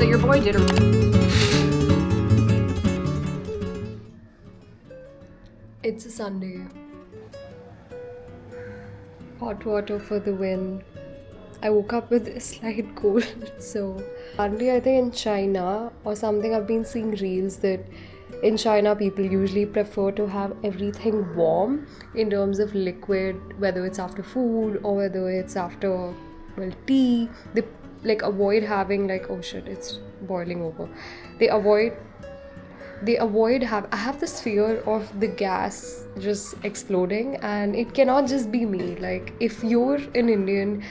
your boy did a... It's a Sunday. Hot water for the win. I woke up with a slight cold, so apparently I think in China or something I've been seeing reels that in China people usually prefer to have everything warm in terms of liquid, whether it's after food or whether it's after tea. They like avoid having like, oh shit, it's boiling over. They avoid I have this fear of the gas just exploding, and it cannot just be me. Like if you're an Indian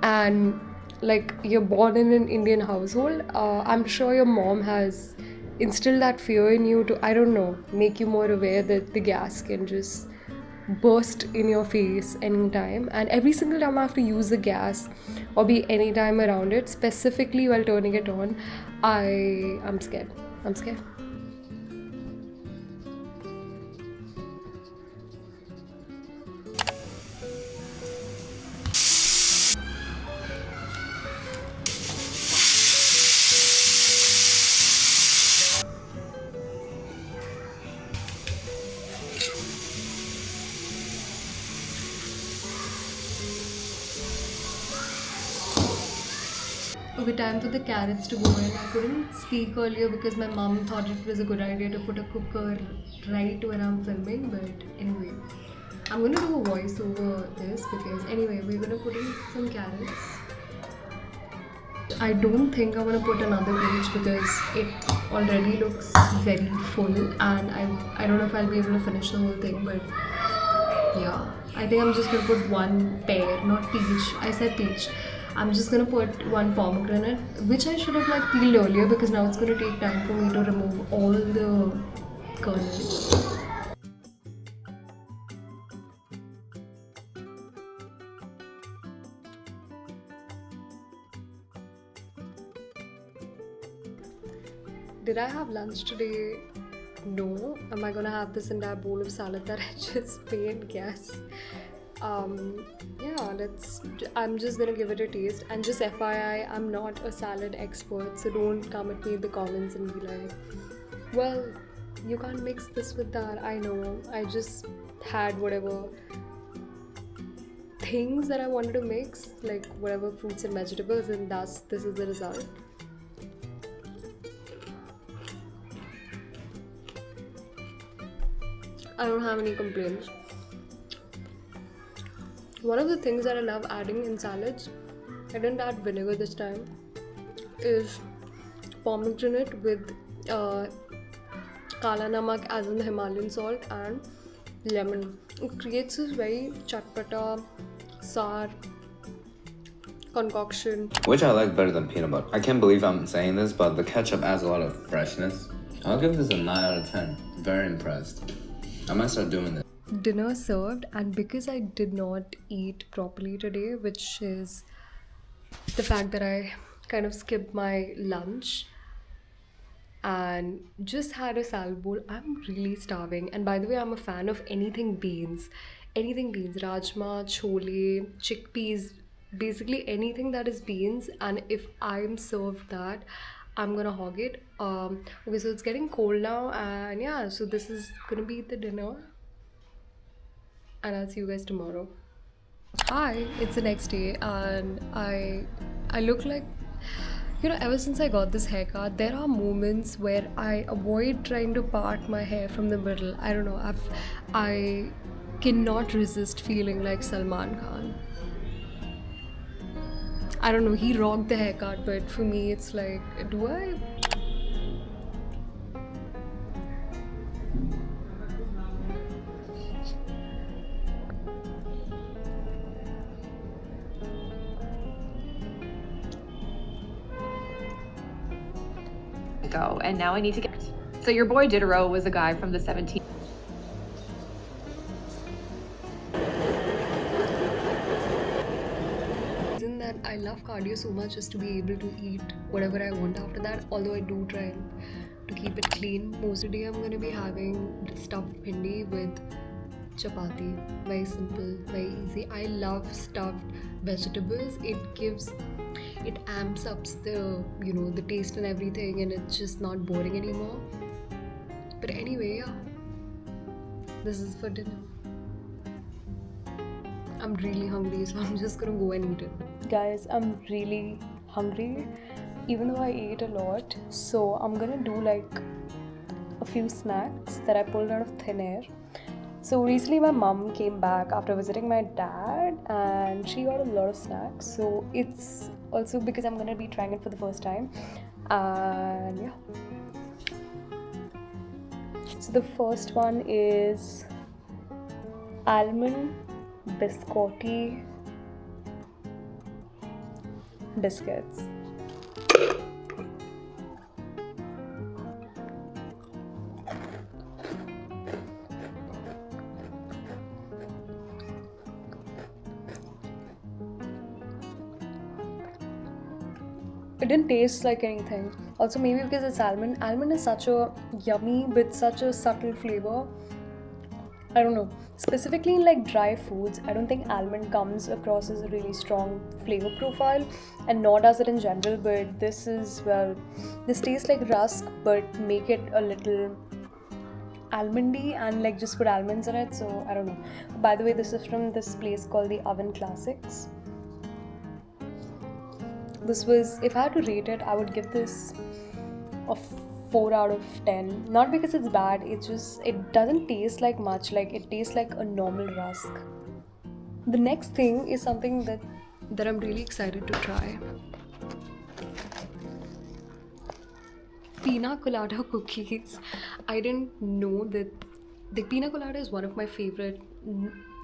and like you're born in an Indian household, I'm sure your mom has instilled that fear in you to, I don't know, make you more aware that the gas can just burst in your face anytime, and every single time I have to use the gas or be anytime around it, specifically while turning it on, I'm scared. I'm scared. Okay, time for the carrots to go in. I couldn't speak earlier because my mom thought it was a good idea to put a cooker right when I'm filming, but anyway, I'm gonna do a voice over this because anyway, we're gonna put in some carrots. I don't think I want to put another page because it already looks very full, and I don't know if I'll be able to finish the whole thing, but yeah, I think I'm just gonna put one pear, not peach. I said peach. I'm just gonna put one pomegranate, which I should have like peeled earlier because now it's gonna take time for me to remove all the kernels. Did I have lunch today? No. Am I gonna have this entire bowl of salad that I just made? Yes. Yeah, I'm just gonna give it a taste. And just FYI, I'm not a salad expert, so don't come at me in the comments and be like, well, you can't mix this with that. I know. I just had whatever things that I wanted to mix, like whatever fruits and vegetables, and thus this is the result. I don't have any complaints. One of the things that I love adding in salads, I didn't add vinegar this time, is pomegranate with kala namak, as in the Himalayan salt, and lemon. It creates this very chatpata, sour concoction. Which I like better than peanut butter. I can't believe I'm saying this, but the ketchup adds a lot of freshness. I'll give this a 9 out of 10. Very impressed. I might start doing this. Dinner served, and because I did not eat properly today, which is the fact that I kind of skipped my lunch and just had a salad bowl, I'm really starving. And by the way, I'm a fan of anything beans, rajma, chole, chickpeas, basically anything that is beans. And if I'm served that, I'm gonna hog it. Okay, so it's getting cold now, and yeah, so this is gonna be the dinner, and I'll see you guys tomorrow. Hi, it's the next day, and I look like, ever since I got this haircut, there are moments where I avoid trying to part my hair from the middle. I don't know. I cannot resist feeling like Salman Khan. I don't know. He rocked the haircut, but for me, it's like, do I? Go, and now I need to get... So your boy Diderot was a guy from the 17th... Reason that I love cardio so much is to be able to eat whatever I want after that, although I do try to keep it clean. Most of the day I'm going to be having stuffed bhindi with chapati. Very simple, very easy. I love stuffed vegetables. It amps up the taste and everything, and it's just not boring anymore. But anyway, yeah, this is for dinner. I'm really hungry, so I'm just gonna go and eat it. Guys, I'm really hungry, even though I ate a lot. So I'm gonna do like a few snacks that I pulled out of thin air. So recently my mom came back after visiting my dad and she got a lot of snacks. So it's also because I'm gonna be trying it for the first time. And yeah. So the first one is almond biscotti biscuits. It didn't taste like anything. Also, maybe because it's almond. Almond is such a yummy but such a subtle flavor. I don't know. Specifically in like dry foods, I don't think almond comes across as a really strong flavor profile, and nor does it in general. But this tastes like rusk, but make it a little almondy and like just put almonds in it. So I don't know. By the way, this is from this place called the Oven Classics. If I had to rate it, I would give this a 4 out of 10. Not because it's bad, it doesn't taste like much, like it tastes like a normal rusk. The next thing is something that I'm really excited to try. Pina colada cookies. I didn't know that the pina colada is one of my favorite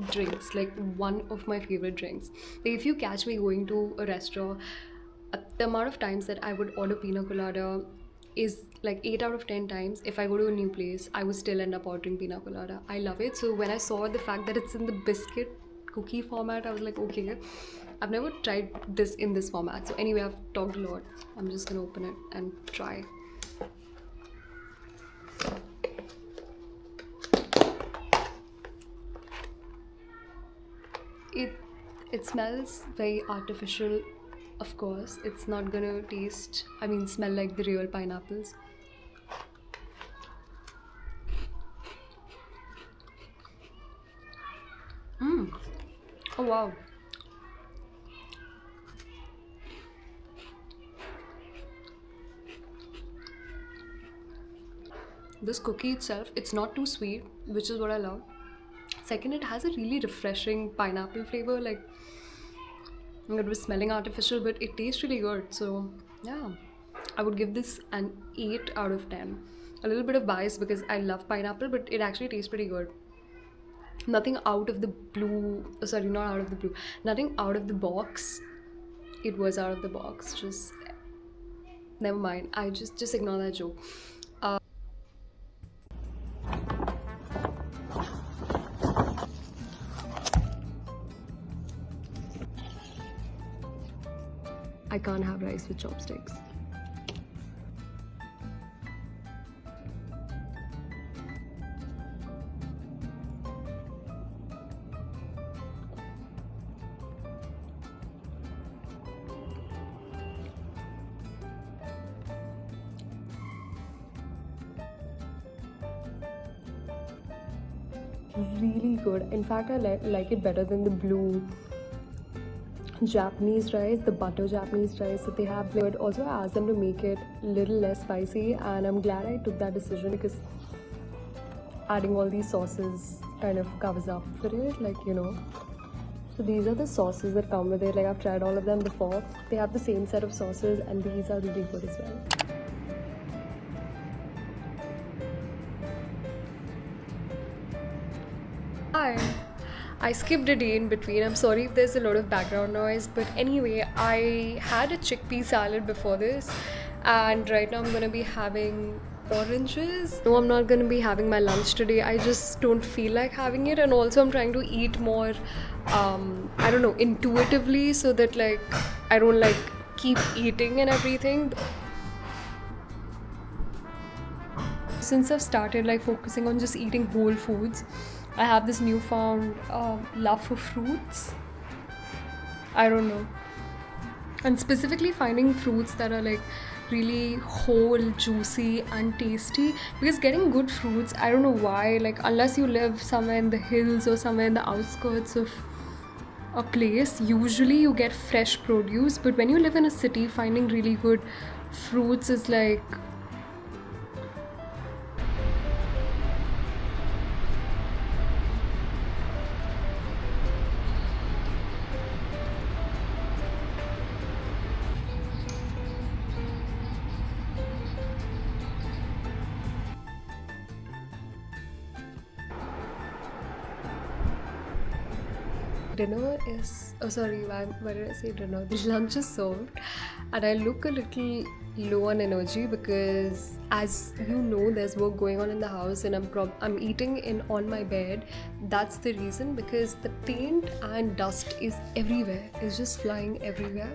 drinks, like one of my favorite drinks. Like if you catch me going to a restaurant, the amount of times that I would order pina colada is like 8 out of 10 times. If I go to a new place, I would still end up ordering pina colada. I love it. So when I saw the fact that it's in the biscuit cookie format, I was like, okay, I've never tried this in this format. So anyway, I've talked a lot. I'm just gonna open it and try. It smells very artificial. Of course, it's not gonna smell like the real pineapples. Oh wow. This cookie itself, it's not too sweet, which is what I love. Second, it has a really refreshing pineapple flavor. Like, it was smelling artificial, but it tastes really good. So yeah, I would give this an 8 out of 10. A little bit of bias because I love pineapple, but it actually tastes pretty good. Nothing out of the blue. Sorry, not out of the blue. Nothing out of the box. It was out of the box. Just never mind. I just ignore that joke. I can't have rice with chopsticks. Really good. In fact, I like it better than the blue Japanese rice, the butter Japanese rice that they have. But also I asked them to make it a little less spicy, and I'm glad I took that decision because adding all these sauces kind of covers up for it, So these are the sauces that come with it. Like, I've tried all of them before. They have the same set of sauces, and these are really good as well. Hi. I skipped a day in between. I'm sorry if there's a lot of background noise, but anyway, I had a chickpea salad before this, and right now I'm gonna be having oranges. No, I'm not gonna be having my lunch today. I just don't feel like having it, and also I'm trying to eat more, intuitively, so that I don't keep eating and everything. Since I've started focusing on just eating whole foods, I have this newfound love for fruits. I don't know. And specifically finding fruits that are like really whole, juicy, and tasty. Because getting good fruits, I don't know why, like, unless you live somewhere in the hills or somewhere in the outskirts of a place, usually you get fresh produce. But when you live in a city, finding really good fruits is like dinner is, oh sorry, why did I say dinner? The lunch is served, and I look a little low on energy because, as you know, there's work going on in the house, and I'm eating in on my bed. That's the reason, because the paint and dust is everywhere. It's just flying everywhere.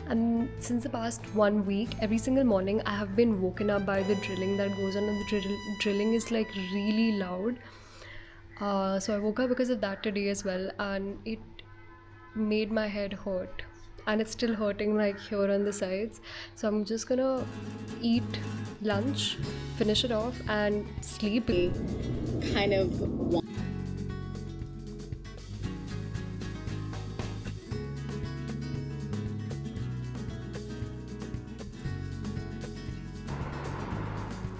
And since the past 1 week, every single morning I have been woken up by the drilling that goes on, and the drilling is like really loud. So I woke up because of that today as well, and it made my head hurt, and it's still hurting like here on the sides. So I'm just gonna eat lunch, finish it off, and sleep. Kind of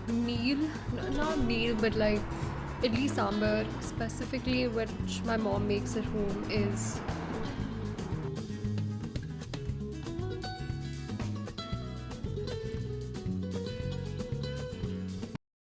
Meal, not meal, but like idli sambar, specifically which my mom makes at home, is